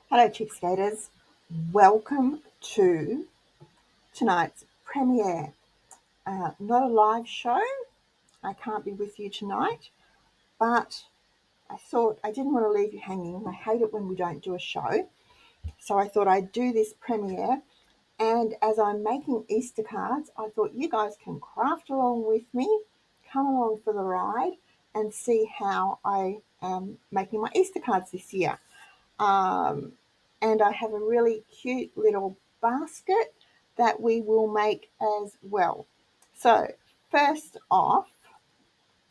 Hello, Chick Skaters. Welcome to tonight's premiere. Not a live show. I can't be with you tonight, but I thought I didn't want to leave you hanging. I hate it when we don't do a show. So I thought I'd do this premiere. And as I'm making Easter cards, I thought you guys can craft along with me, come along for the ride, and see how I am making my Easter cards this year. Um, and I have a really cute little basket that we will make as well. So first off,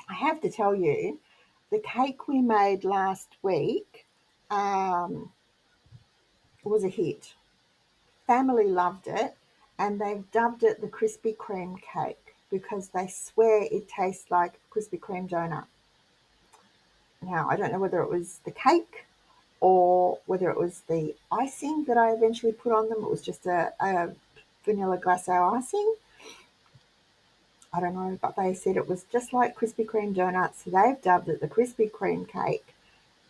I have to tell you, the cake we made last week was a hit. Family loved it, and they've dubbed it the Krispy Kreme cake because they swear it tastes like a Krispy Kreme donut. Now, I don't know whether it was the cake or whether it was the icing that I eventually put on them. It was just a vanilla glacé icing. I don't know, but they said it was just like Krispy Kreme donuts, so they've dubbed it the Krispy Kreme cake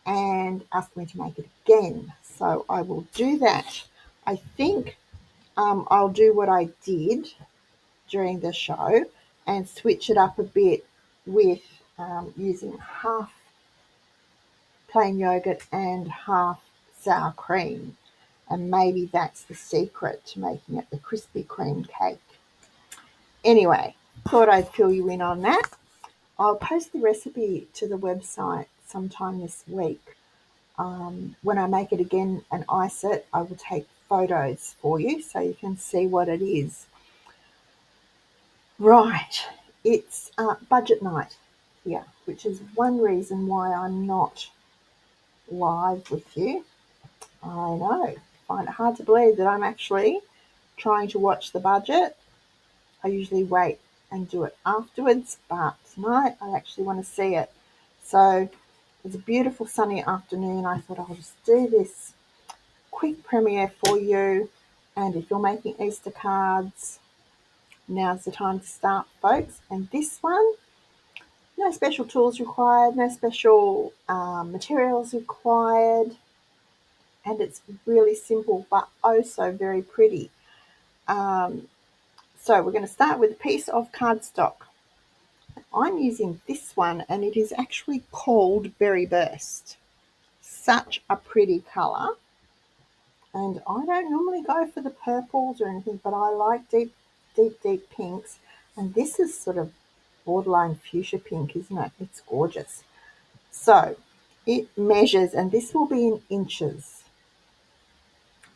and asked me to make it again. So I will do that. I think I'll do what I did during the show and switch it up a bit with using half plain yogurt and half sour cream. And maybe that's the secret to making it the Krispy Kreme cake. Anyway, thought I'd fill you in on that. I'll post the recipe to the website sometime this week. When I make it again and ice it, I will take photos for you so you can see what it is. Right, it's budget night here, which is one reason why I'm not live with you. I know, find it hard to believe that I'm actually trying to watch the budget. I usually wait and do it afterwards, but tonight I actually want to see it. So it's a beautiful sunny afternoon. I thought I'll just do this quick premiere for you. And if you're making Easter cards, now's the time to start, folks. And this one, no special tools required, no special materials required. And it's really simple, but oh so very pretty. So we're going to start with a piece of cardstock. I'm using this one, and it is actually called Berry Burst. Such a pretty colour. And I don't normally go for the purples or anything, but I like deep, deep, deep pinks. And this is sort of borderline fuchsia pink, isn't it? It's gorgeous. So it measures, and this will be in inches.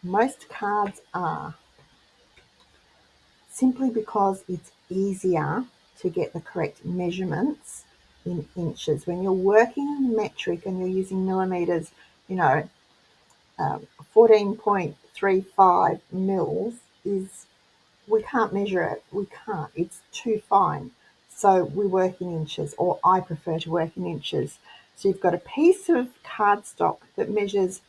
Most cards are, simply because it's easier to get the correct measurements in inches. When you're working in metric and you're using millimeters, 14.35 mils is, we can't measure it. We can't. It's too fine. So we work in inches, or I prefer to work in inches. So you've got a piece of cardstock that measures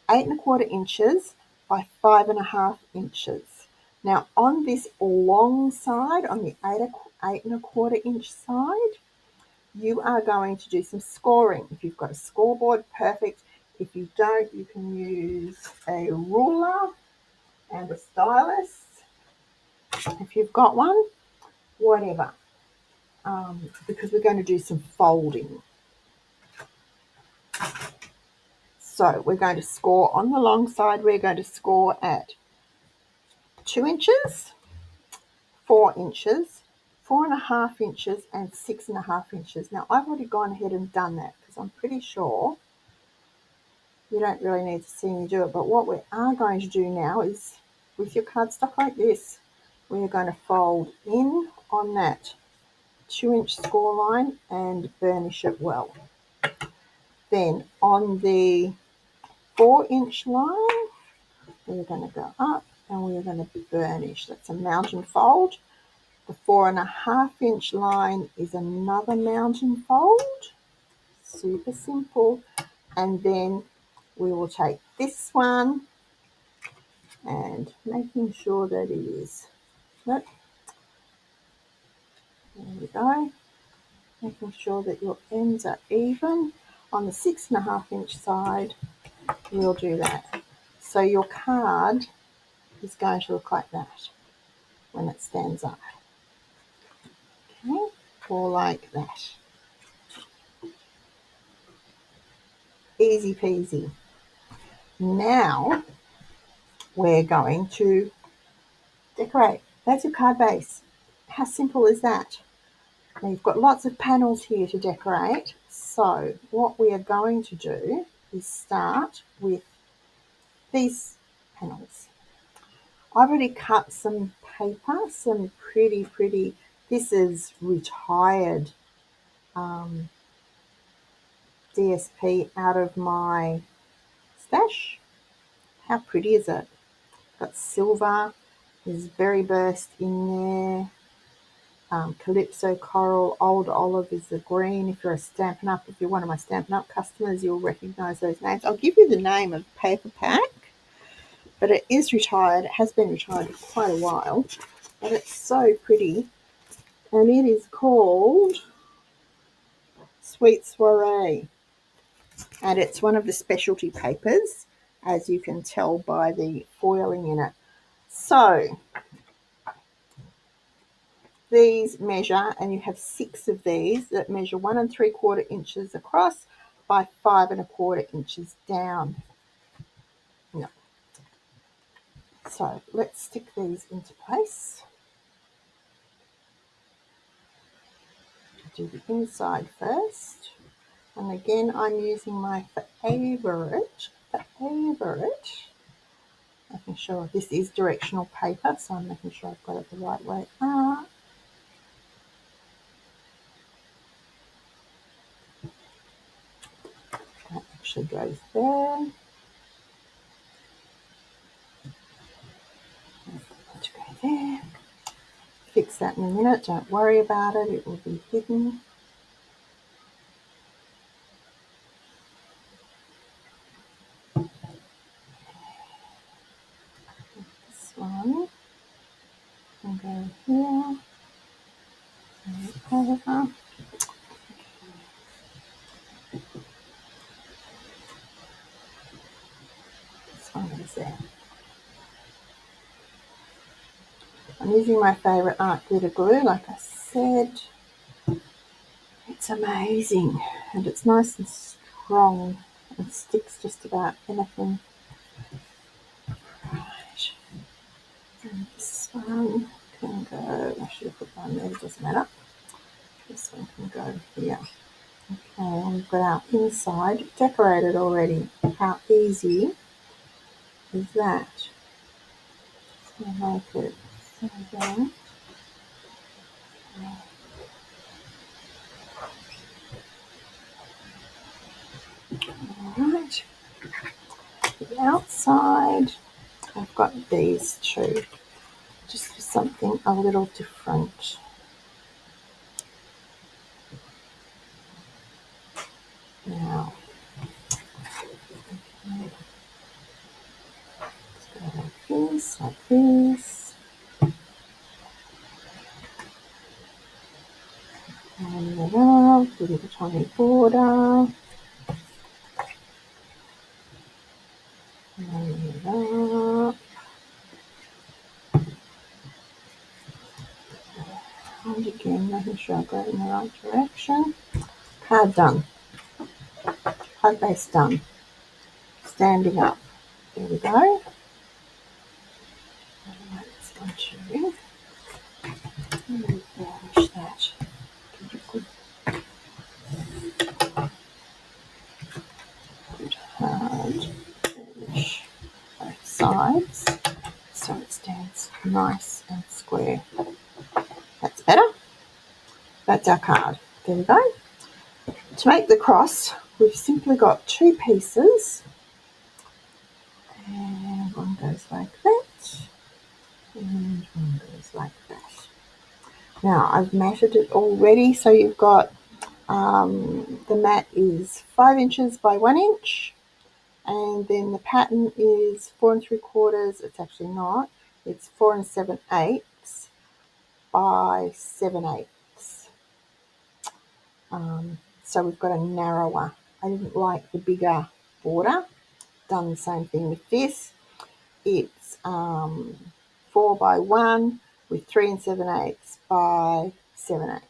8¼ inches by 5½ inches. Now on this long side, on the 8¼ inch side, you are going to do some scoring. If you've got a scoreboard, perfect. If you don't, you can use a ruler and a stylus. If you've got one, whatever, because we're going to do some folding. So we're going to score on the long side. We're going to score at 2 inches, 4 inches, 4½ inches, and 6½ inches. Now I've already gone ahead and done that because I'm pretty sure you don't really need to see me do it. But what we are going to do now is, with your cardstock like this, we're going to fold in on that 2-inch score line and burnish it well. Then on the 4-inch line, we're going to go up and we're going to burnish. That's a mountain fold. The 4½ inch line is another mountain fold. Super simple. And then we will take this one and making sure that it is, nope, there we go, making sure that your ends are even. On the 6½ inch side, we'll do that. So your card is going to look like that when it stands up. Okay, or like that. Easy peasy. Now we're going to decorate. That's your card base. How simple is that? Now you've got lots of panels here to decorate. So what we are going to do is start with these panels. I've already cut some paper, some pretty, this is retired DSP out of my stash. How pretty is it? Got silver, there's berry burst in there, Calypso coral, old olive is the green. If you're a Stampin' Up, if you're one of my Stampin' Up customers, you'll recognise those names. I'll give you the name of the paper pack, but it is retired. It has been retired for quite a while, but it's so pretty. And it is called Sweet Soiree. And it's one of the specialty papers, as you can tell by the foiling in it. So these measure, and you have 6 of these that measure 1 3/4 inches across by 5 1/4 inches down. No. So let's stick these into place. Do the inside first. And again, I'm using my favorite, making sure this is directional paper, so I'm making sure I've got it the right way up. That actually goes there. To go there. Fix that in a minute, don't worry about it, it will be hidden. This one can go here, and over. This one is there. I'm using my favourite art glitter glue, like I said. It's amazing, and it's nice and strong and sticks just about anything. Right. And this one can go, I should have put one there, it doesn't matter. This one can go here. Okay, we've got our inside decorated already. How easy is that? So make it so again. Alright, the outside, I've got these two, just for something a little different. Now, let's go like this, and it up, with a tiny border, and it up. And again, making sure I go in the right direction. Card done. Card base done. Standing up. There we go. Let's go to varnish that. Good hard varnish both sides so it stands nice and square. That's better. That's our card. There we go. To make the cross, we've simply got 2 pieces, and one goes like that, and one goes like that. Now I've matted it already, so you've got the mat is 5 inches by 1 inch, and then the pattern is 4 3/4. It's actually not. It's 4 7/8 by 7/8. So we've got a narrower. I didn't like the bigger border. Done the same thing with this. It's 4 by 1 with 3 7/8 by 7/8.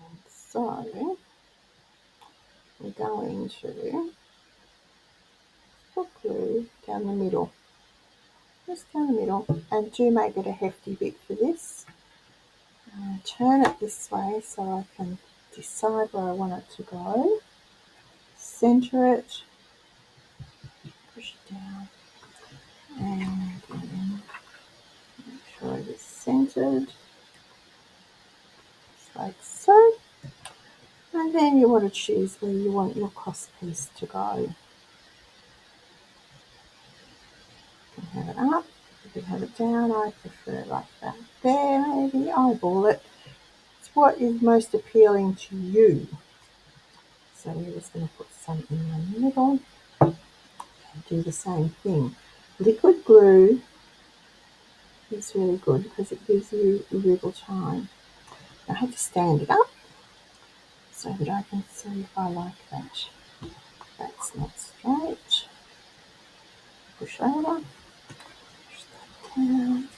And so we're going to put glue down the middle, just down the middle, and do make it a hefty bit for this. Turn it this way so I can decide where I want it to go. Center it, push it down, and then make sure it is centered, just like so. And then you want to choose where you want your cross piece to go. You can have it up, you can have it down. I prefer it like that. There, maybe eyeball it. It's what is most appealing to you. So we're just going to put some in the middle and do the same thing. Liquid glue is really good because it gives you wiggle time. I have to stand it up so that I can see if I like that. That's not straight. Push over, push that down.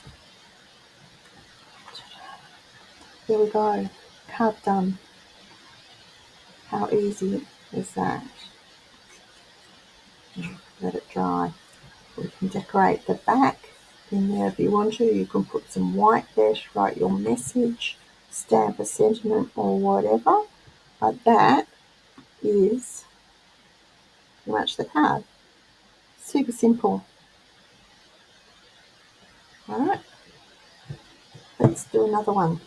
There we go, card done. How easy is that? Let it dry. We can decorate the back in there if you want to. You can put some white there to write your message, stamp a sentiment or whatever. But that is pretty much the card. Super simple. Alright, let's do another one.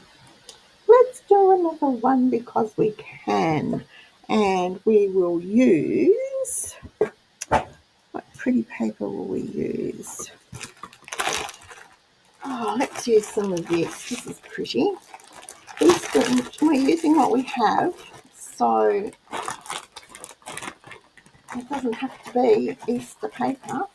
Let's do another one because we can. And we will use, what pretty paper will we use? Oh, let's use some of this. This is pretty. We're using what we have, so it doesn't have to be Easter paper.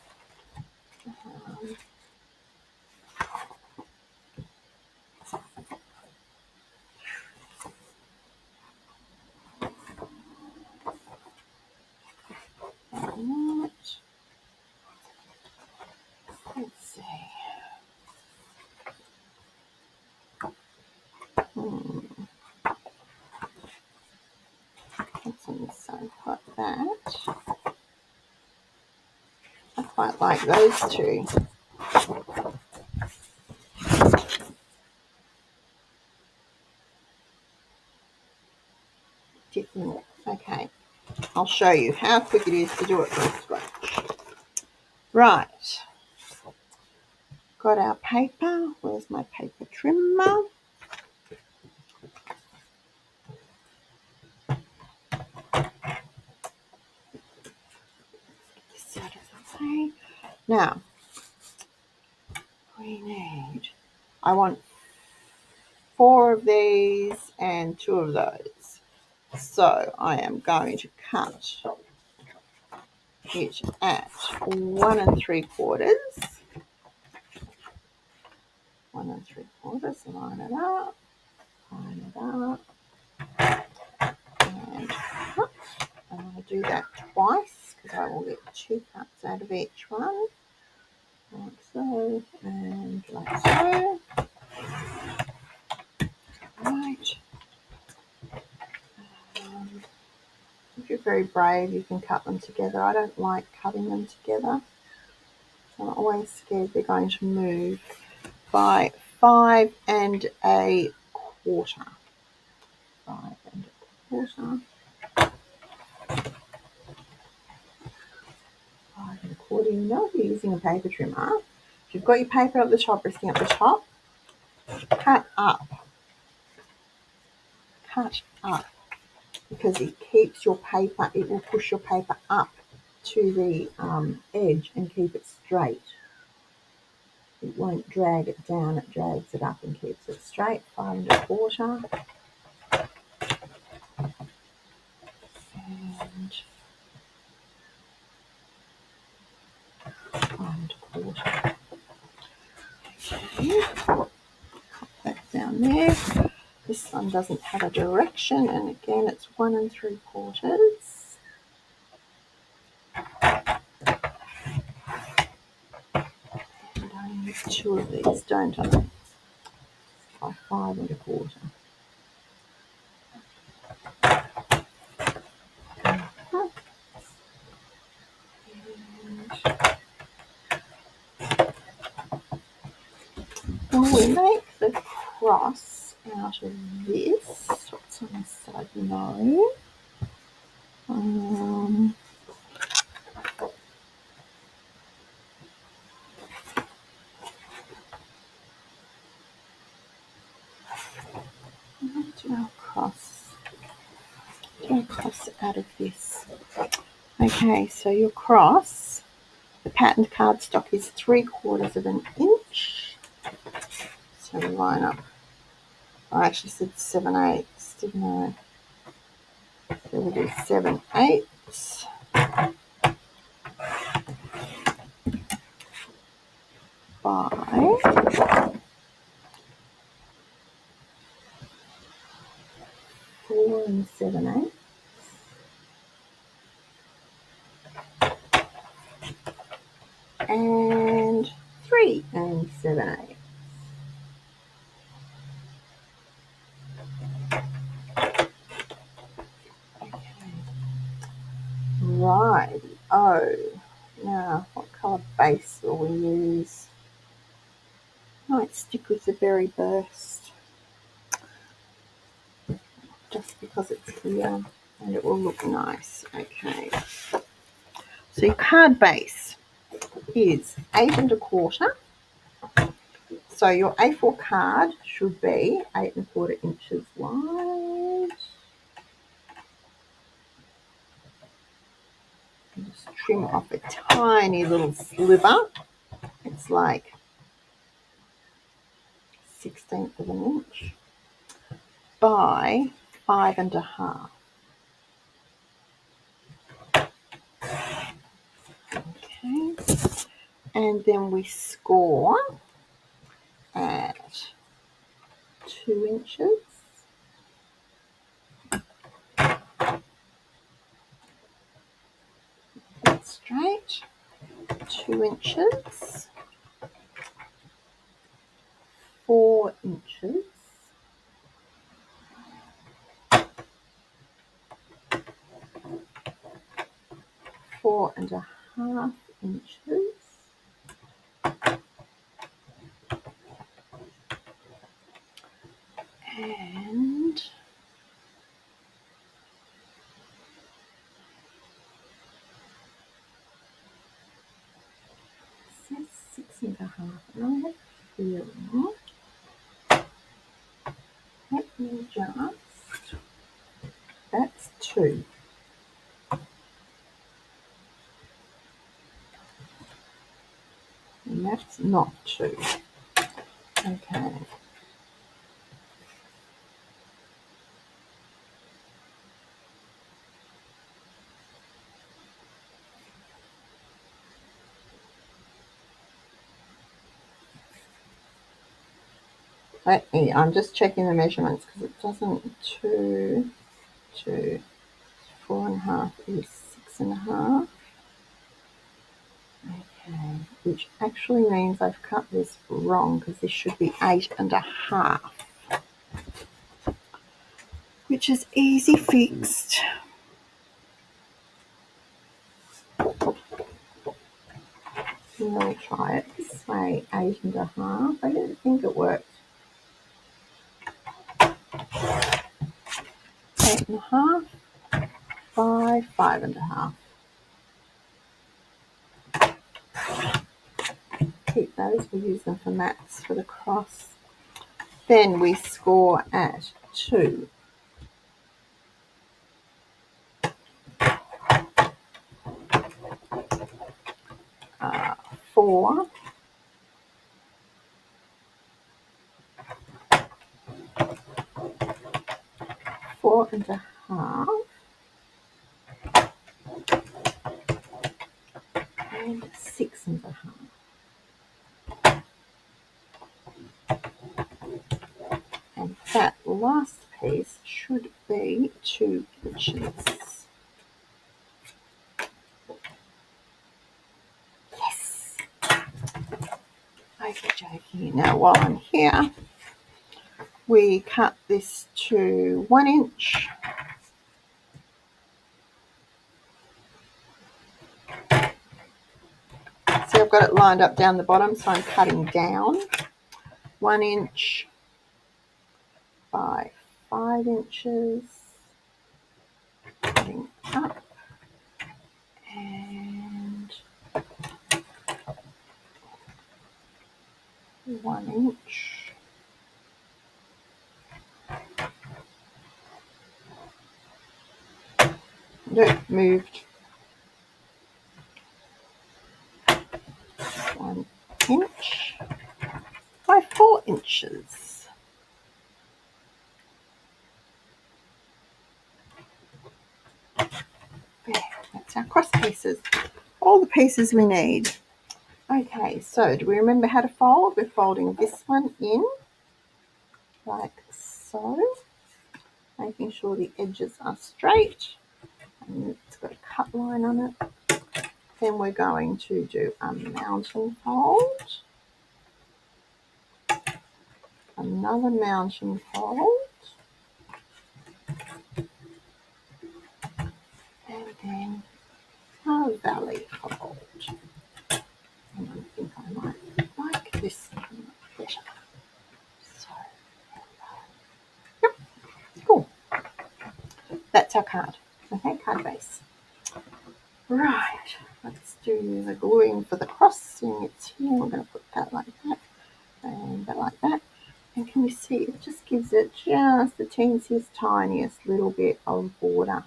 Let's see. What's on this side? Like that. I quite like those two. Different. Okay, I'll show you how quick it is to do it from scratch. Right, got our paper. Where's my paper trimmer? This out of the way. Now, we need, I want 4 of these and 2 of those. So I am going to cut it at 1 3/4. 1 3/4, line it up, and cut. And I'll do that twice because I will get 2 cuts out of each one. Like so, and like so. Right. If you're very brave, you can cut them together. I don't like cutting them together. I'm always scared they're going to move. By 5 1/4. 5 1/4. 5 1/4. You know if you're using a paper trimmer, if you've got your paper at the top, resting at the top, cut up. Cut up. Because it keeps your paper, it will push your paper up to the edge and keep it straight. It won't drag it down, it drags it up and keeps it straight. 5 1/4. And 5 1/4. Okay, pop that down there. This one doesn't have a direction, and again it's 1 3/4. Make 2 of these, don't I? By 5 1/4. And we make the cross out of this. What's on this side? No. Do our cross out of this. Okay, so your cross, the patterned cardstock is 3/4 of an inch. So we line up. I actually said 7/8, didn't I? So we'll do 7/8 by 4 7/8. And 3 7/8. Right. Oh, now what colour base will we use? Might stick with the berry burst, just because it's clear and it will look nice. Okay. So your card base is 8 1/4. So your A4 card should be 8 1/4 inches wide. Just trim off a tiny little sliver. It's like 1/16 of an inch by 5 1/2. Okay, and then we score at 2 inches. That's straight. 2 inches. 4 inches. 4 1/2 inches. And 6 1/2. And I have a feeling. Let me just. That's 2. And that's not 2. Okay. I'm just checking the measurements because it doesn't. 2, 4 1/2 is 6 1/2. Okay, which actually means I've cut this wrong because this should be 8 1/2, which is easy fixed. We'll try it this way, 8 1/2. I didn't think it worked. 8 1/2 by 5 1/2. Keep those, we'll use them for mats for the cross. Then we score at 2. 4. 4 1/2. And 6 1/2. And that last piece should be 2 inches. Yes. Okay. Okay, now while I'm here, we cut this to 1 inch. See, I've got it lined up down the bottom, so I'm cutting down 1 inch by 5 inches, cutting up, and 1 inch. No, moved 1 inch by 4 inches. There, that's our cross pieces. All the pieces we need. Okay, so do we remember how to fold? We're folding this one in like so, making sure the edges are straight and it's got a cut line on it. Then we're going to do a mountain fold, another mountain fold, and then a valley fold. And I think I might like this one better. So, yep, cool. That's our card. Okay, card base. Right, let's do the gluing for the crossing. It's here. We're going to put that like that and that like that. And can you see it just gives it just the teensiest, tiniest little bit of border.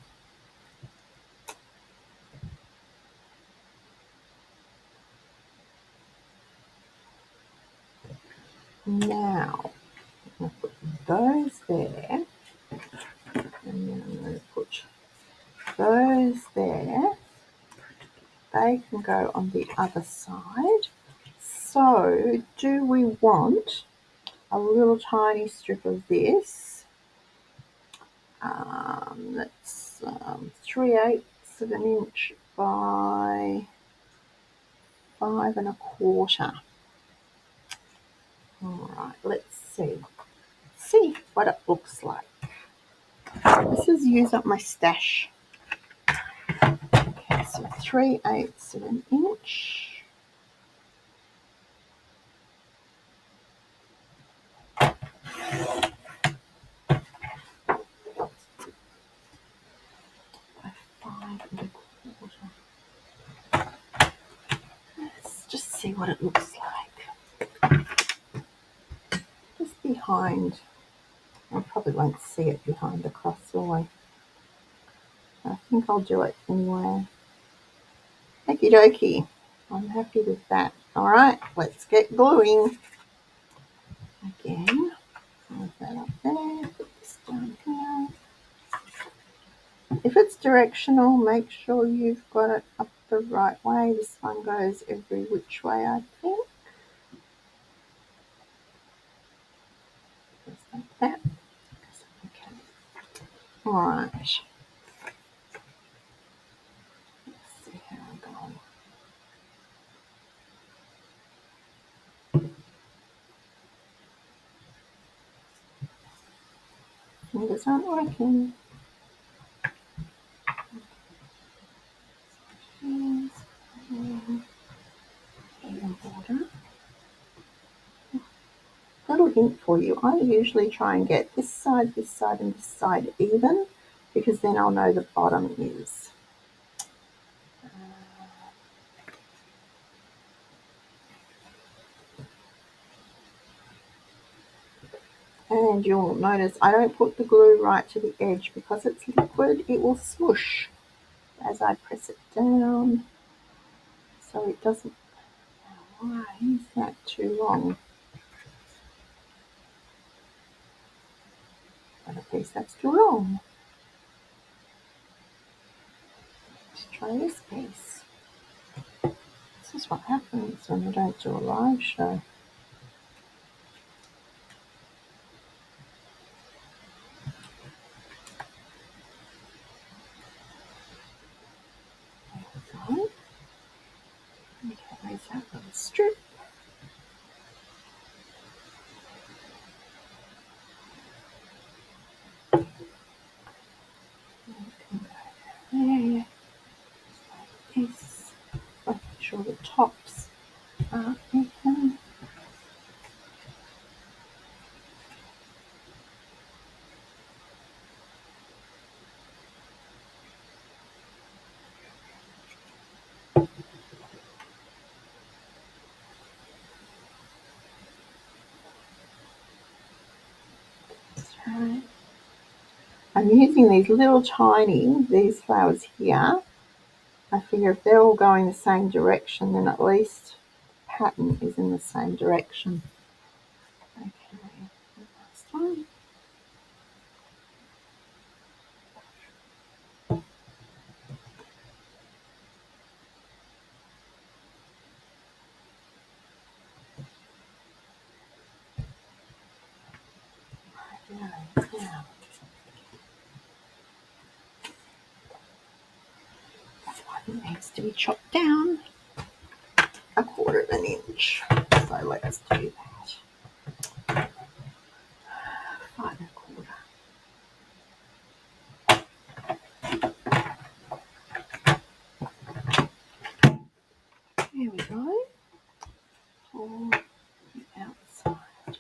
Now, I'm going to put those there. And then I'm going to put those there. They can go on the other side. So, do we want a little tiny strip of this? That's 3/8 of an inch by 5 1/4. All right, let's see what it looks like. This is use up my stash. Okay, so 3/8 of an inch. Let's just see what it looks like. Just behind. I probably won't see it behind the cross, will I? I think I'll do it anyway. Okie dokie. I'm happy with that. All right, let's get gluing. Again, move that up there, put this down here. If it's directional, make sure you've got it up the right way. This one goes every which way, I think. Just like that. Okay. All right. Let's see how I go. Fingers aren't working. Border. Little hint for you, I usually try and get this side, and this side even, because then I'll know the bottom is. And you'll notice I don't put the glue right to the edge because it's liquid, it will swoosh as I press it down. So it doesn't. Why is that too long? But at least that's too long. Let's try this piece. This is what happens when I don't do a live show. There we go. Okay, raise that little strip. I'm using these little tiny, these flowers here. I figure if they're all going the same direction, then at least the pattern is in the same direction. Okay, last one. Now, that one needs to be chopped down 1/4 inch. So let's do that. 5 1/4. There we go. For the outside.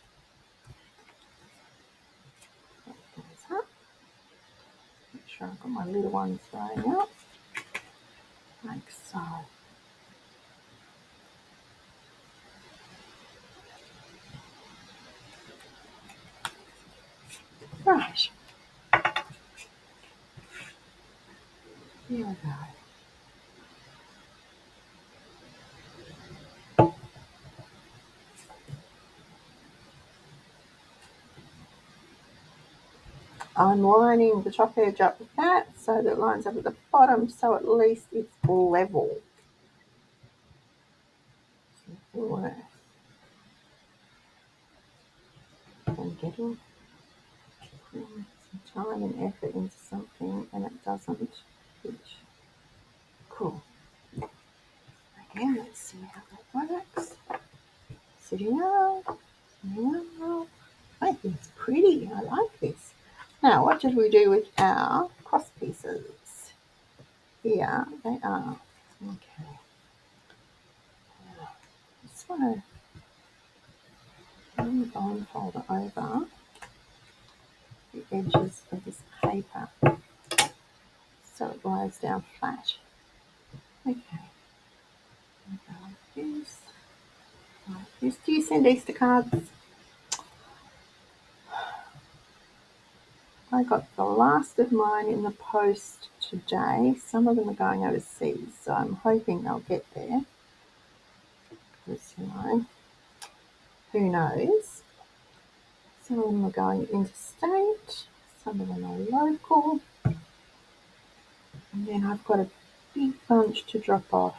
That goes up. Make sure I've got my little ones going up. Like so. Right. Here we go. I'm lining the top edge up with that so that it lines up at the bottom, so at least it's level. Worse than getting some time and effort into something and it doesn't fit. Cool. Again, let's see how that works. Sitting up, sitting up. I think it's pretty. I like this. Now, what did we do with our cross pieces? Here they are. Okay. Now, just want to unfold it over the edges of this paper so it lies down flat. Okay. Like this. Like this. Do you send Easter cards? I got the last of mine in the post today. Some of them are going overseas, so I'm hoping they'll get there. Because, you know, who knows? Some of them are going interstate, some of them are local. And then I've got a big bunch to drop off.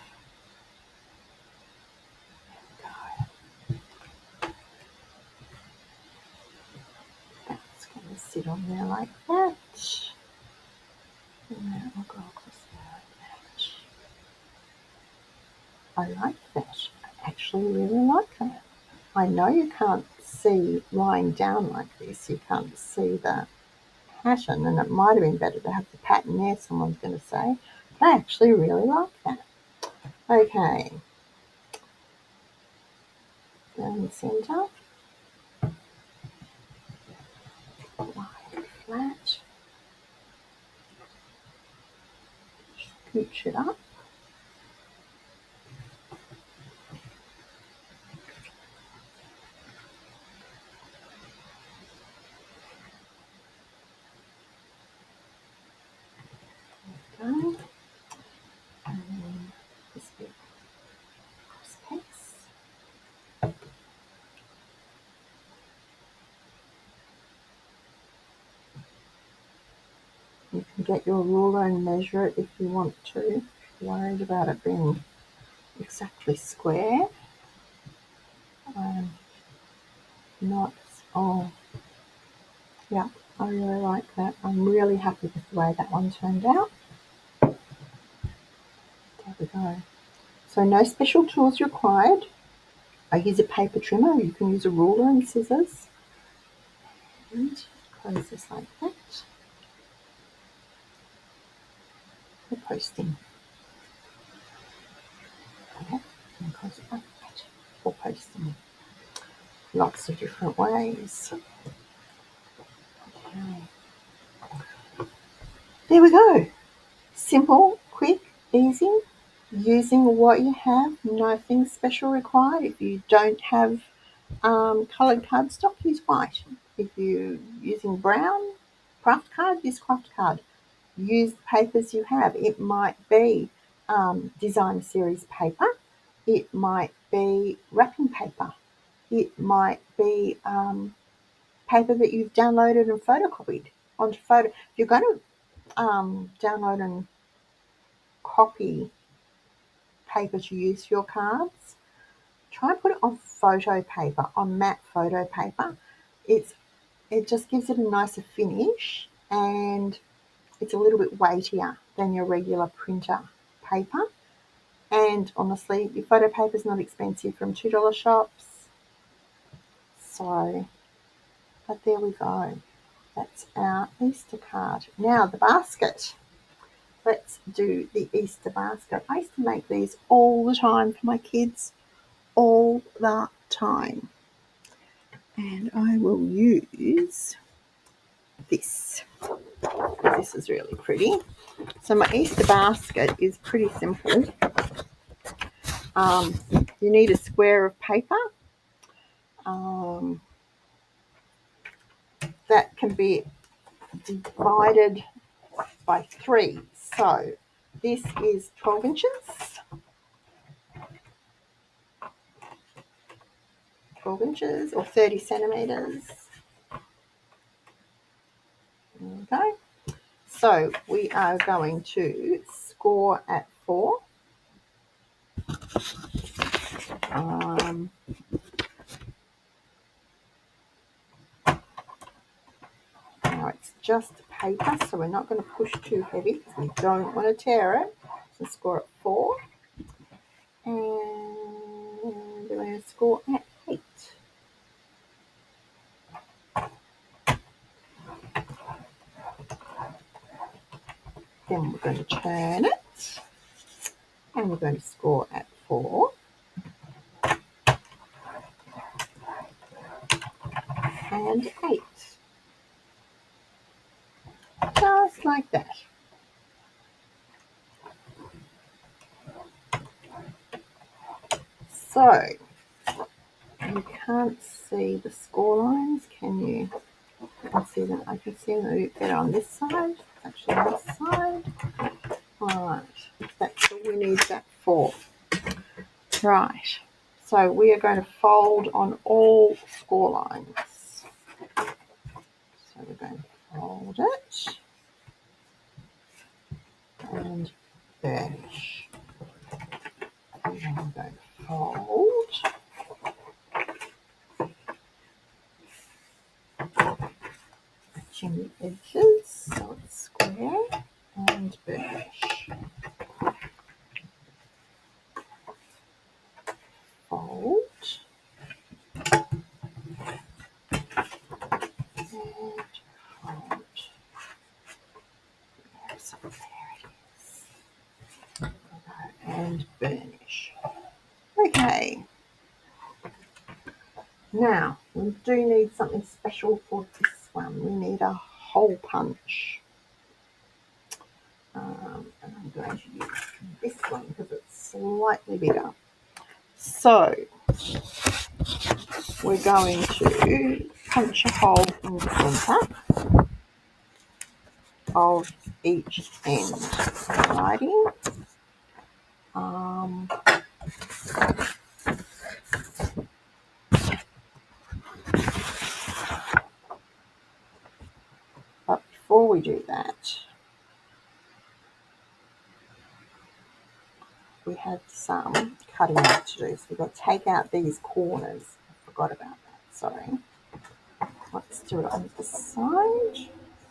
That's going to sit on there like that. And that will go across there like that. I like that. I actually really like that. I know you can't see lying down like this, you can't see the pattern, and it might have been better to have the pattern there, someone's going to say. But I actually really like that. Okay. Down the centre. Line flat. Scooch it up. And then this bit cross piece. You can get your ruler and measure it if you want to. If you're worried about it being exactly square. Not, oh, yeah, I really like that. I'm really happy with the way that one turned out. There we go. So no special tools required. I use a paper trimmer. You can use a ruler and scissors. And close this like that. For posting. Okay, and close it like that. post them lots of different ways. Okay. There we go. Simple, quick, easy, using what you have, nothing special required. If you don't have coloured cardstock, use white. If you're using brown craft card, use craft card. Use the papers you have. It might be design series paper. It might be wrapping paper. It might be paper that you've downloaded and photocopied onto photo. If you're going to download and copy paper to use for your cards, try and put it on photo paper, on matte photo paper. It just gives it a nicer finish, and it's a little bit weightier than your regular printer paper. And honestly, your photo paper is not expensive from $2 shops. So, but there we go. That's our Easter card. Now the basket. Let's do the Easter basket. I used to make these all the time for my kids, all the time. And I will use this. This is really pretty. So my Easter basket is pretty simple. You need a square of paper that can be divided by 3. So this is 12 inches. 12 inches or 30 centimetres. Okay. So we are going to score at 4. Now it's just paper, so we're not going to push too heavy because we don't want to tear it. So score at 4. And we're going to score at 8. Then we're going to turn it, and we're going to score at 4. And 8. Just like that. So, you can't see the score lines, can you? I see them. I can see them a bit better on this side. Actually, on this side. All right. That's what we need that for. Right. So we are going to fold on all score lines. So we're going to fold it and burnish. And then we're going to fold. Matching the edges so it's square, and burnish. Fold. And fold. So there it is. And burnish. Okay. Now, we do need something special for this one. We need a hole punch. And I'm going to use this one because it's slightly bigger. So, we're going to punch a hole in the centre of each end. Alrighty. But before we do that, we have some cutting out to do. So we've got to take out these corners. I forgot about that, sorry. Let's do it on this side. So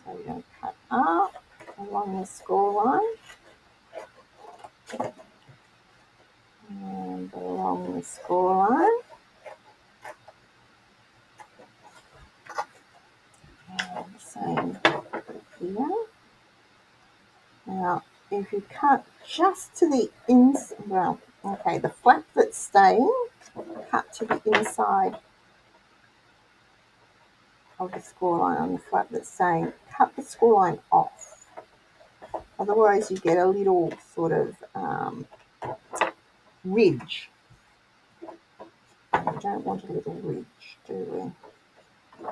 we're going to cut up along the score line. And along the score line. And the same here. Now, if you cut just to the inside, well, okay, the flap that's staying, cut to the inside of the score line on the flap that's saying cut the score line off. Otherwise you get a little sort of ridge. We don't want a little ridge, do we?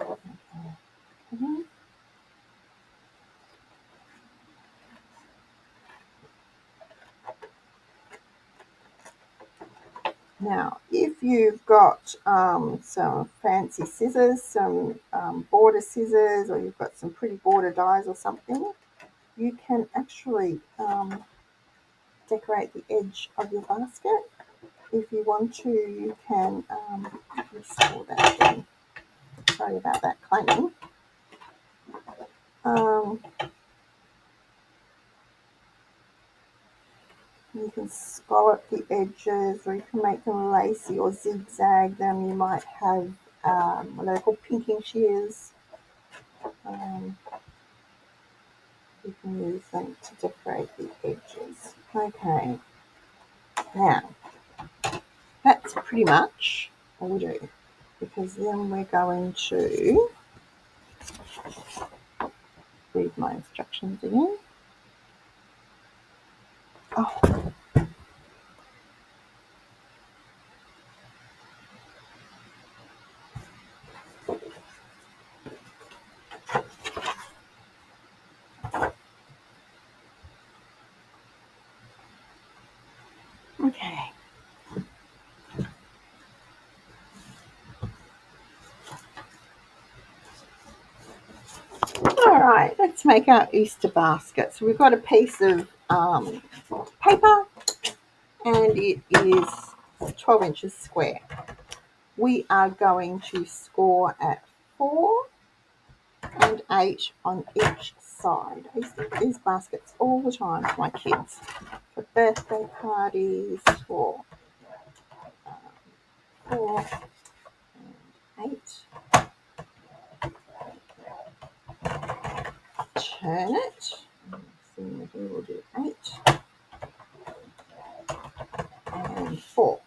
Okay. Now, if you've got some fancy scissors, some border scissors, or you've got some pretty border dies or something, you can actually decorate the edge of your basket. If you want to, you can restore that again. Sorry about that clanging. You can scallop the edges, or you can make them lacy or zigzag them. You might have what are they called, pinking shears. You can use them to decorate the edges. Okay, now that's pretty much all we do, because then we're going to read my instructions again. Oh, okay. All right, let's make our Easter basket. So we've got a piece of paper, and it is 12 inches square. We are going to score at 4 and 8 on each side. I used to make these baskets all the time for my kids, for birthday parties, for 4 and 8. Turn it. See, here we'll do 8 and 4.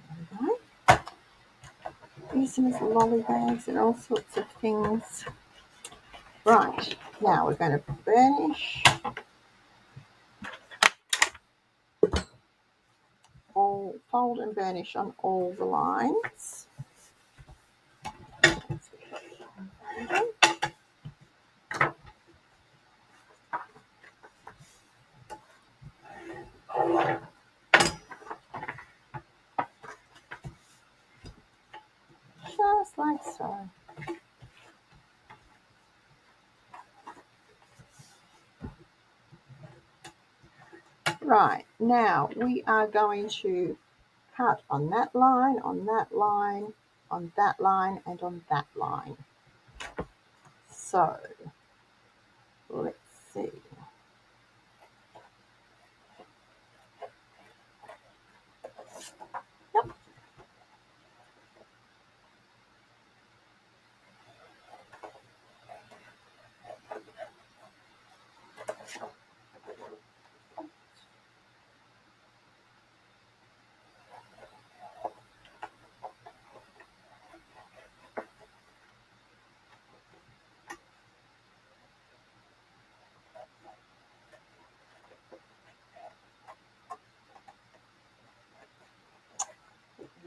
There we go. Use them as lolly bags and all sorts of things. Right, now we're going to burnish fold and burnish on all the lines. Just like so. Right, now we are going to cut on that line, on that line, on that line, and on that line. So, let's see. Yep.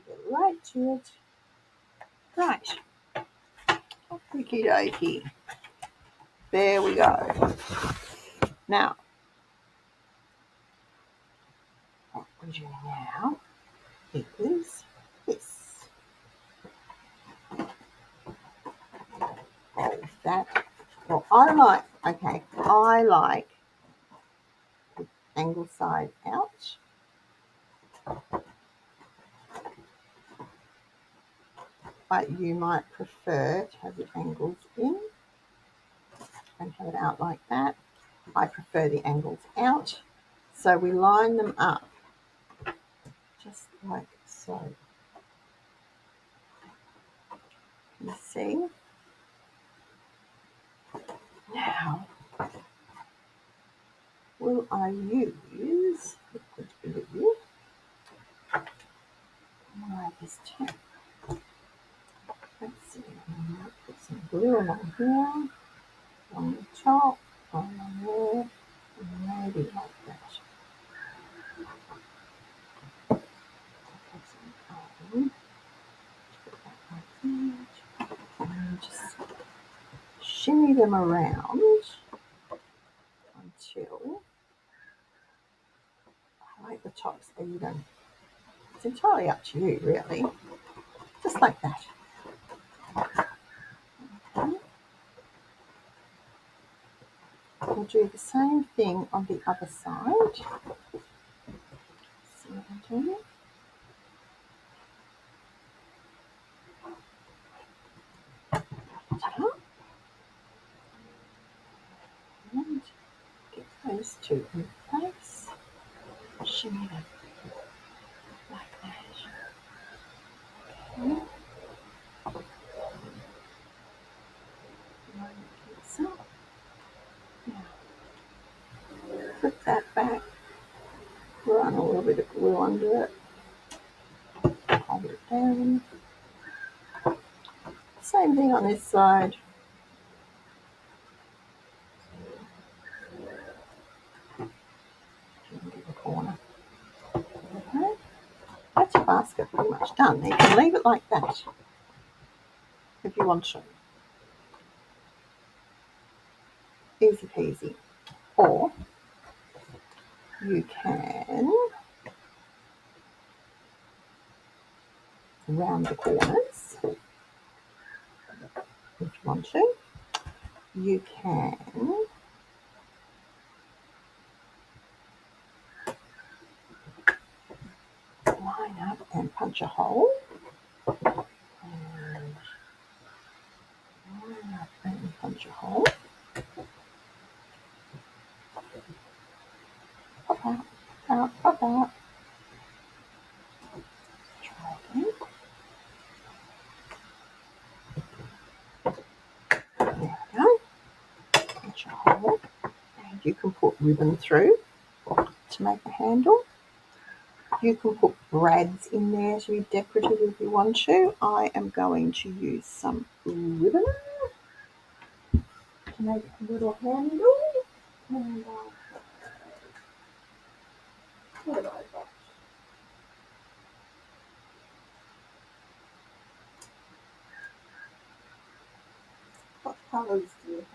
Get right to it. Right. Okie dokie. There we go. Now, what we're doing now is this. Fold that. Well, I like the angle side out. But you might prefer to have the angles in and have it out like that. I prefer the angles out. So we line them up just like so. You see? Now, will I use liquid glue this too. Let's see, I might put some glue along here, on the top, on there, and maybe like that. Put some colour, put that like that, and just shimmy them around until I like the tops even. It's entirely up to you, really. Just like that. Okay. We'll do the same thing on the other side. See what I'm doing? Ta-da. And get those two in place. Shimmy them like that. Okay. So, now put that back. Run a little bit of glue under it. Hold it down. Same thing on this side. Into the corner. Okay. That's your basket pretty much done. You can leave it like that if you want to. Easy peasy. Or you can round the corners if you want to. You can line up and punch a hole. And line up and punch a hole. Pop out, out, pop out. Try again. There we go. Punch a hole. And you can put ribbon through to make a handle. You can put brads in there to be decorative if you want to. I am going to use some ribbon to make a little handle. And what have I got? What colours do you have?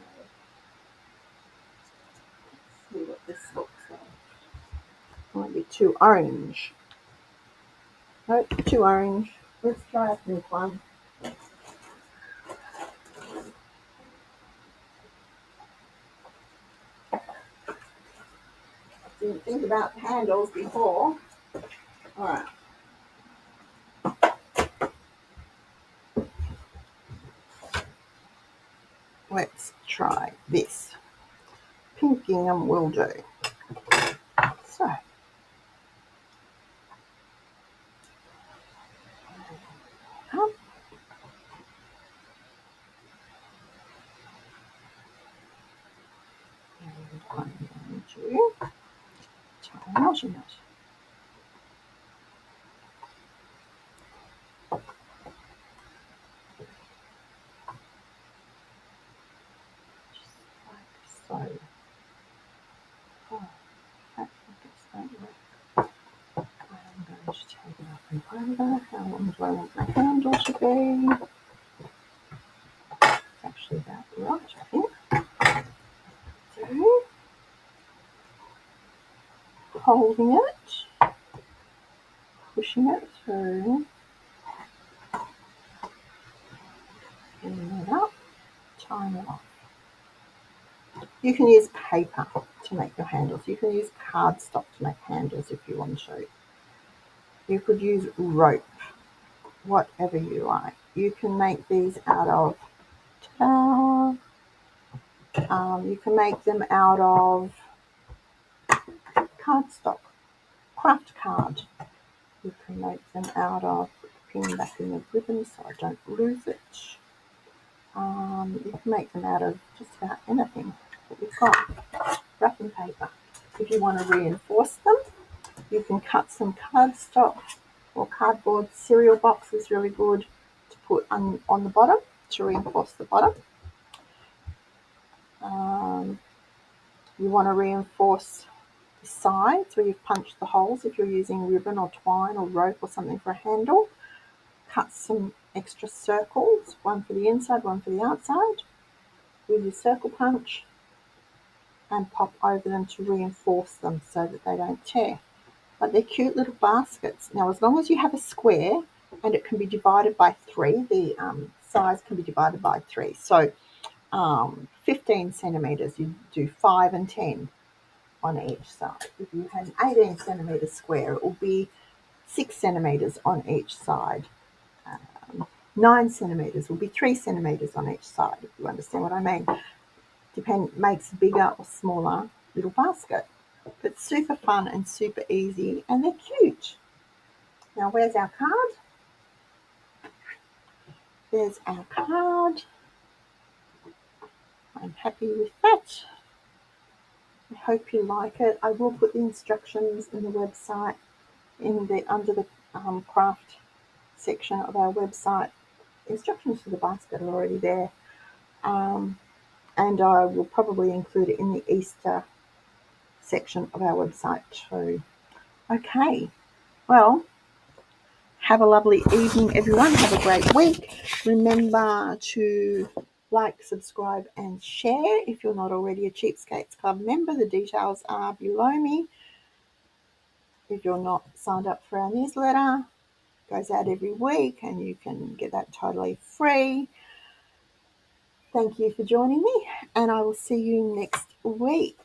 Let's see what this looks like. Might be too orange. Nope, too orange. Let's try a pink one. Didn't think about the handles before. Alright. Let's try this. Pink gingham will do. So, up. And I'm going to tie a knot in it. Just like so. Oh, that it's not work. I'm going to take it up and over. How long do I want my handle to be? It's actually about right, I think. So, holding it, pushing it through, bringing it up, tying it off. You can use paper to make your handles. You can use cardstock to make handles if you want to. You could use rope, whatever you like. You can make these out of, you can make them out of cardstock, craft card. You can make them out of, pin back in the ribbon so I don't lose it. You can make them out of just about anything that you've got. Wrapping paper. If you want to reinforce them, you can cut some cardstock or cardboard cereal box is really good to put on the bottom to reinforce the bottom. You want to reinforce the sides where you've punched the holes if you're using ribbon or twine or rope or something for a handle. Cut some extra circles, one for the inside, one for the outside, with your circle punch, and pop over them to reinforce them so that they don't tear. But they're cute little baskets. Now, as long as you have a square and it can be divided by 3, the size can be divided by 3. So 15 centimetres, you do 5 and 10 on each side. If you had an 18 centimetre square, it will be 6 centimetres on each side. 9 centimetres will be 3 centimetres on each side, if you understand what I mean. Makes a bigger or smaller little basket. But super fun and super easy, and they're cute. Now, where's our card? There's our card. I'm happy with that. I hope you like it. I will put the instructions in the website, under the craft section of our website. Instructions for the basket are already there. And I will probably include it in the Easter section of our website too. Okay, well, have a lovely evening, everyone. Have a great week. Remember to like, subscribe, and share if you're not already a Cheapskates Club member. The details are below me. If you're not signed up for our newsletter, it goes out every week and you can get that totally free. Thank you for joining me, and I will see you next week.